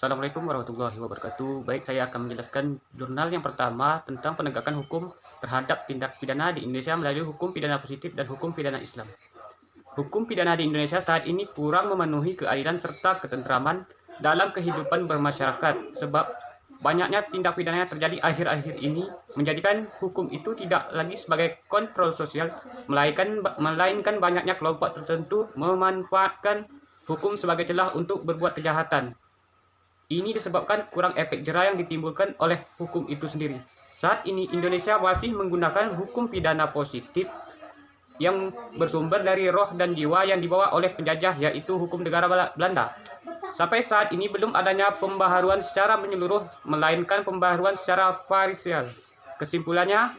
Assalamualaikum warahmatullahi wabarakatuh. Baik, saya akan menjelaskan jurnal yang pertama tentang penegakan hukum terhadap tindak pidana di Indonesia melalui hukum pidana positif dan hukum pidana Islam. Hukum pidana di Indonesia saat ini kurang memenuhi keadilan serta ketentraman dalam kehidupan bermasyarakat sebab banyaknya tindak pidana yang terjadi akhir-akhir ini menjadikan hukum itu tidak lagi sebagai kontrol sosial, melainkan banyaknya kelompok tertentu memanfaatkan hukum sebagai celah untuk berbuat kejahatan. Ini disebabkan kurang efek jera yang ditimbulkan oleh hukum itu sendiri. Saat ini Indonesia masih menggunakan hukum pidana positif yang bersumber dari roh dan jiwa yang dibawa oleh penjajah, yaitu hukum negara Belanda. Sampai saat ini belum adanya pembaharuan secara menyeluruh, melainkan pembaharuan secara parsial. Kesimpulannya,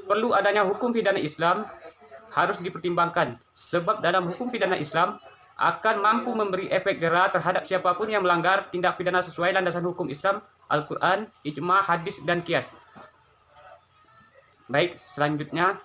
perlu adanya hukum pidana Islam harus dipertimbangkan, sebab dalam hukum pidana Islam akan mampu memberi efek jera terhadap siapapun yang melanggar tindak pidana sesuai landasan hukum Islam, Al-Quran, Ijma, Hadis, dan Qiyas. Baik, selanjutnya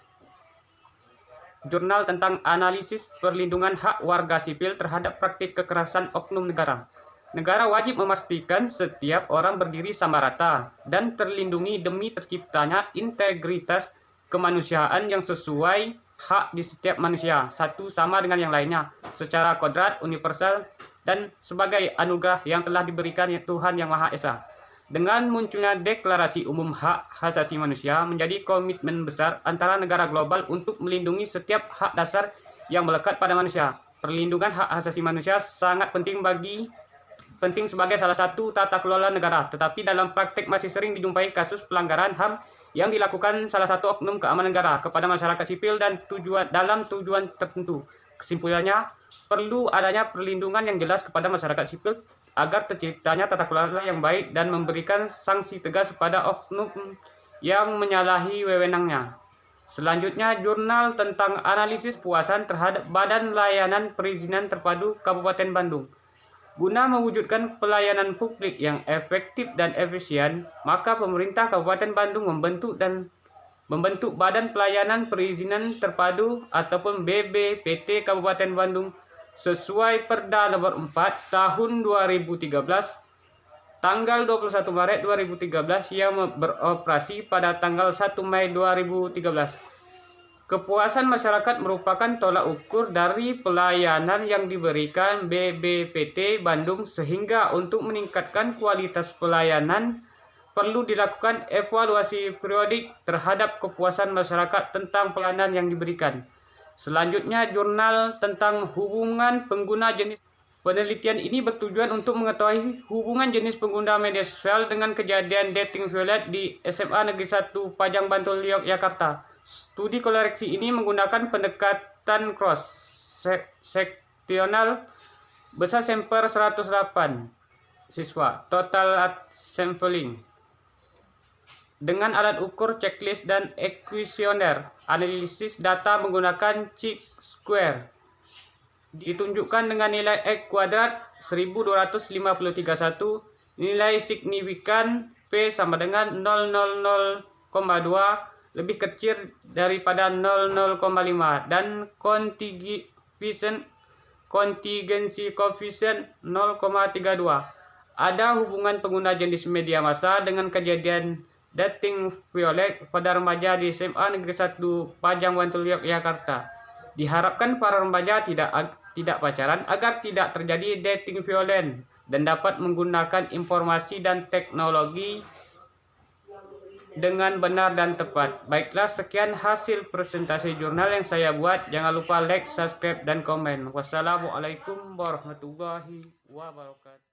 jurnal tentang analisis perlindungan hak warga sipil terhadap praktik kekerasan oknum negara. Negara wajib memastikan setiap orang berdiri sama rata dan terlindungi demi terciptanya integritas kemanusiaan yang sesuai hak di setiap manusia, satu sama dengan yang lainnya, secara kodrat, universal, dan sebagai anugerah yang telah diberikan Tuhan Yang Maha Esa. Dengan munculnya Deklarasi Umum Hak Asasi Manusia menjadi komitmen besar antara negara global untuk melindungi setiap hak dasar yang melekat pada manusia. Perlindungan hak asasi manusia sangat penting sebagai salah satu tata kelola negara, tetapi dalam praktek masih sering dijumpai kasus pelanggaran HAM yang dilakukan salah satu oknum keamanan negara kepada masyarakat sipil dan dalam tujuan tertentu. Kesimpulannya, perlu adanya perlindungan yang jelas kepada masyarakat sipil agar terciptanya tata kelola yang baik dan memberikan sanksi tegas kepada oknum yang menyalahi wewenangnya. Selanjutnya, jurnal tentang analisis puasan terhadap Badan Layanan Perizinan Terpadu Kabupaten Bandung. Guna mewujudkan pelayanan publik yang efektif dan efisien, maka pemerintah Kabupaten Bandung membentuk Badan Pelayanan Perizinan Terpadu ataupun BPPT Kabupaten Bandung sesuai Perda Nomor 4 Tahun 2013 tanggal 21 Maret 2013 yang beroperasi pada tanggal 1 Mei 2013. Kepuasan masyarakat merupakan tolak ukur dari pelayanan yang diberikan BPPT Bandung, sehingga untuk meningkatkan kualitas pelayanan perlu dilakukan evaluasi periodik terhadap kepuasan masyarakat tentang pelayanan yang diberikan. Selanjutnya, jurnal tentang hubungan pengguna jenis. Penelitian ini bertujuan untuk mengetahui hubungan jenis pengguna media sosial dengan kejadian dating violet di SMA Negeri 1 Pajang Bantul, Yogyakarta. Studi koleksi ini menggunakan pendekatan cross-seksional besar sampel 108 siswa, total sampling, dengan alat ukur checklist dan ekuisioner. Analisis data menggunakan chi-square ditunjukkan dengan nilai X kuadrat 1253,1, nilai signifikan P sama dengan 0,0,2 lebih kecil daripada 0,05 dan kontingensi koefisien 0,32. Ada hubungan pengguna jenis media massa dengan kejadian dating violet pada remaja di SMA Negeri 1 Pajang Bantul, Yogyakarta. Diharapkan para remaja tidak pacaran agar tidak terjadi dating violent dan dapat menggunakan informasi dan teknologi dengan benar dan tepat. Baiklah, sekian hasil presentasi jurnal yang saya buat. Jangan lupa like, subscribe, dan komen. Wassalamualaikum warahmatullahi wabarakatuh.